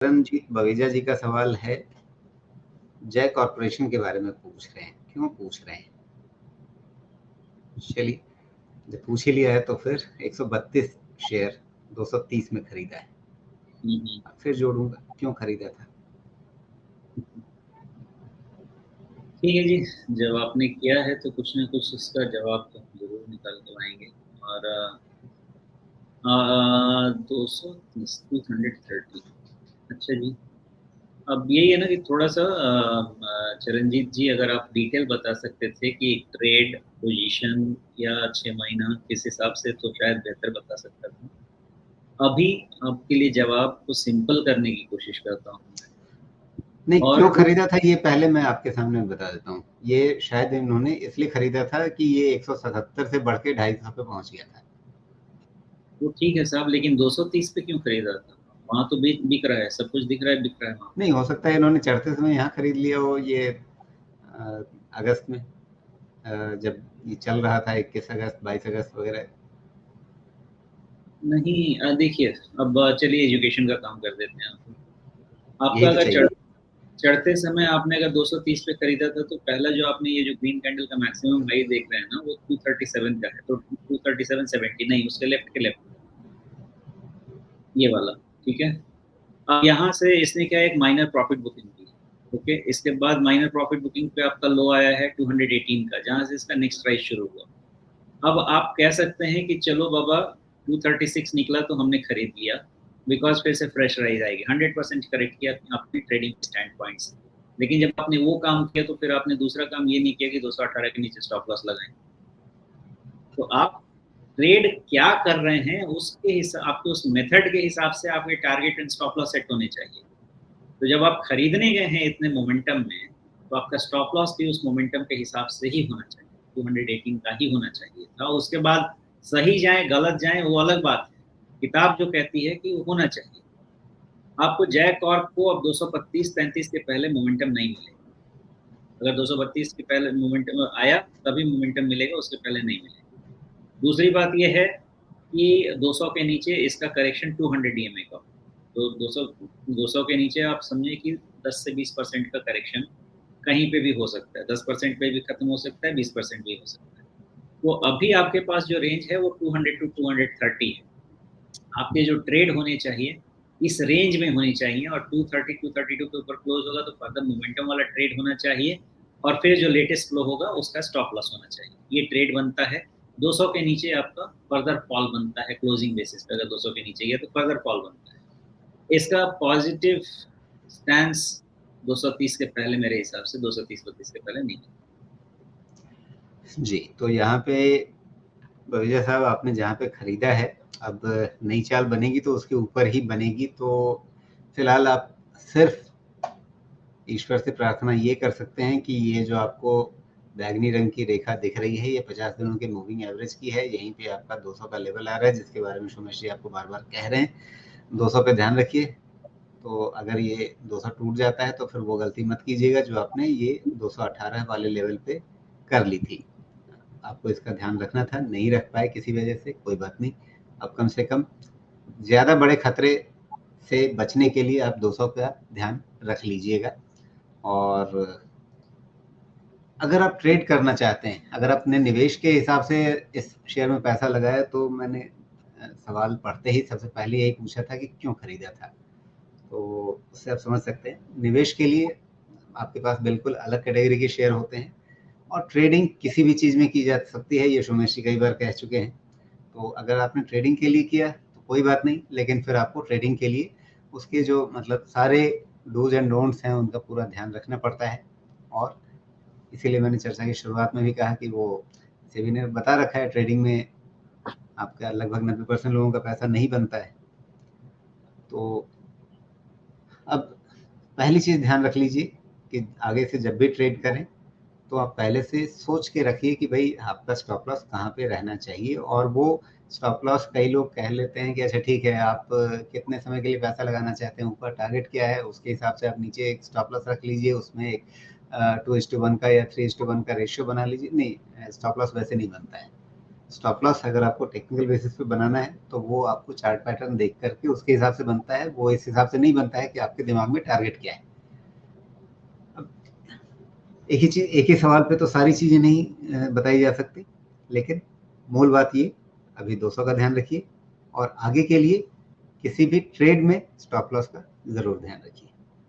रंजीत बवेजा जी का सवाल है, जय कॉर्पोरेशन के बारे में पूछ रहे हैं, क्यों पूछ रहे हैं? चलिए, जब पूछ ही लिया है तो फिर 132 शेयर 230 में खरीदा है। फिर जोड़ूंगा क्यों खरीदा था। ठीक है जी, जब आपने किया है तो कुछ ना कुछ इसका जवाब तो हम जरूर निकाल कर आएंगे। और 230 230, अच्छा जी। अब यही है ना कि थोड़ा सा चरणजीत जी, अगर आप डिटेल बता सकते थे कि ट्रेड पोजीशन या 6 महीना किस हिसाब से, तो शायद बेहतर बता सकता था। अभी आपके लिए जवाब को सिंपल करने की कोशिश करता हूँ मैं। नहीं, और क्यों खरीदा था ये पहले मैं आपके सामने बता देता हूँ। ये शायद इन्होंने इसलिए खरीदा था कि ये 177 से बढ़ के 250 पे पहुंच गया था। वो ठीक है साहब, लेकिन 230 पे क्यों खरीदा था? वहाँ तो बिक रहा है, सब कुछ दिख रहा है, बिक रहा है वहाँ। नहीं, हो सकता है इन्होंने चढ़ते समय यहाँ खरीद लिया हो। ये अगस्त में, जब ये चल रहा था 21 अगस्त 22 अगस्त वगैरह। नहीं, देखिए, अब चलिए एजुकेशन का काम कर देते हैं। यही आपका तो अगर चाहिए। चढ़ते समय आपने अगर 230 पे खरीदा था, तो पहला जो आपने ये जो ग्रीन कैंडल का मैक्सिमम हाई देख रहे हैं ना, वो 237 का है। तो 237.70 नहीं, उसके लेफ्ट के लेफ्ट, ये वाला, ठीक है। अब यहाँ से इसने क्या, एक माइनर प्रॉफिट बुकिंग की। ओके, इसके बाद माइनर प्रॉफिट बुकिंग पे आपका लो आया है 218 का, जहाँ से इसका नेक्स्ट प्राइस शुरू हुआ। अब आप कह सकते हैं कि चलो बाबा, 236 निकला तो हमने खरीद लिया, बिकॉज फिर से फ्रेश राइज आएगी। 100% करेक्ट किया अपने ट्रेडिंग स्टैंड पॉइंट से। लेकिन जब आपने वो काम किया तो फिर आपने दूसरा काम ये नहीं किया कि 218 के नीचे स्टॉप लॉस लगाएं। तो आप ट्रेड क्या कर रहे हैं उसके हिसाब, आपके उस मेथड के हिसाब से आपके target and stop loss set होने चाहिए। तो जब आप खरीदने गए हैं इतने मोमेंटम में, तो आपका स्टॉप लॉस भी उस मोमेंटम के हिसाब से ही होना चाहिए, 218 का ही होना चाहिए था। उसके बाद सही जाए गलत जाए वो अलग बात है, किताब जो कहती है कि वो होना चाहिए। आपको जय कॉर्प को अब 232-33 के पहले मोमेंटम नहीं मिलेगा। अगर 232 के पहले मोमेंटम आया तभी मोमेंटम मिलेगा, उसके पहले नहीं मिलेगा। दूसरी बात यह है कि 200 के नीचे इसका करेक्शन 200 डीएमए का, तो 200 के नीचे आप समझे कि 10 से 20% का करेक्शन कहीं पे भी हो सकता है। 10% पे भी खत्म हो सकता है, 20% भी हो सकता है। तो अभी आपके पास जो रेंज है वो 200 टू 230 है। आपके जो ट्रेड होने चाहिए इस रेंज में होनी चाहिए, और 230 232 के ऊपर क्लोज होगा तो फर्दर मोमेंटम वाला ट्रेड होना चाहिए। और फिर जो लेटेस्ट फ्लो होगा उसका स्टॉप लॉस होना चाहिए। ये ट्रेड बनता है। 200 के नीचे आपका फर्दर फॉल बनता है क्लोजिंग बेसिस पे। अगर 200 के नीचे गया तो फर्दर फॉल बनता है। इसका पॉजिटिव स्टैंस 230 के पहले, मेरे हिसाब से 230-32 के पहले नहीं। जी, तो यहाँ पे बवेजा साहब आपने जहाँ पे खरीदा है, अब नई चाल बनेगी तो उसके ऊपर ही बनेगी। तो फिलहाल आप सिर्फ ईश्वर से प्रार्थना ये कर सकते हैं कि ये जो आपको बैगनी रंग की रेखा दिख रही है, ये 50 दिनों के मूविंग एवरेज की है। यहीं पे आपका 200 का लेवल आ रहा है, जिसके बारे में सोमेश जी आपको बार बार कह रहे हैं। 200 पे ध्यान रखिए। तो अगर ये 200 टूट जाता है तो फिर वो गलती मत कीजिएगा जो आपने ये 218 वाले लेवल पे कर ली थी। आपको इसका ध्यान रखना था, नहीं रख पाए किसी वजह से, कोई बात नहीं। अब कम से कम ज़्यादा बड़े खतरे से बचने के लिए आप 200 का ध्यान रख लीजिएगा। और अगर आप ट्रेड करना चाहते हैं, अगर अपने निवेश के हिसाब से इस शेयर में पैसा लगाया, तो मैंने सवाल पढ़ते ही सबसे पहले यही पूछा था कि क्यों खरीदा था। तो उससे आप समझ सकते हैं निवेश के लिए आपके पास बिल्कुल अलग कैटेगरी के शेयर होते हैं, और ट्रेडिंग किसी भी चीज़ में की जा सकती है, ये सोमेश जी कई बार कह चुके हैं। तो अगर आपने ट्रेडिंग के लिए किया तो कोई बात नहीं, लेकिन फिर आपको ट्रेडिंग के लिए उसके जो मतलब सारे डूज एंड डोंट्स हैं उनका पूरा ध्यान रखना पड़ता है। और इसीलिए मैंने चर्चा की शुरुआत में भी कहा कि वो सेबी ने बता रखा है, ट्रेडिंग में आपका लगभग 90% लोगों का पैसा नहीं बनता है। तो अब पहली चीज़ ध्यान रख लीजिए कि आगे से जब भी ट्रेड करें तो आप पहले से सोच के रखिए कि भाई आपका स्टॉप लॉस कहाँ पे रहना चाहिए। और वो स्टॉप लॉस कई लोग कह लेते हैं कि अच्छा ठीक है, आप कितने समय के लिए पैसा लगाना चाहते हैं, ऊपर टारगेट क्या है, उसके हिसाब से आप नीचे एक स्टॉप लॉस रख लीजिए, उसमें एक 2:1 का या 3:1 का रेशियो बना लीजिए। नहीं, स्टॉप लॉस वैसे नहीं बनता है। स्टॉप लॉस अगर आपको टेक्निकल बेसिस पे बनाना है तो वो आपको चार्ट पैटर्न देख करके उसके हिसाब से बनता है, वो इस हिसाब से नहीं बनता है कि आपके दिमाग में टारगेट क्या है। अब एक ही चीज, एक ही सवाल पे तो सारी चीजें नहीं बताई जा सकती, लेकिन मूल बात ये, अभी 200 का ध्यान रखिए और आगे के लिए किसी भी ट्रेड में स्टॉप लॉस का जरूर ध्यान रखिए।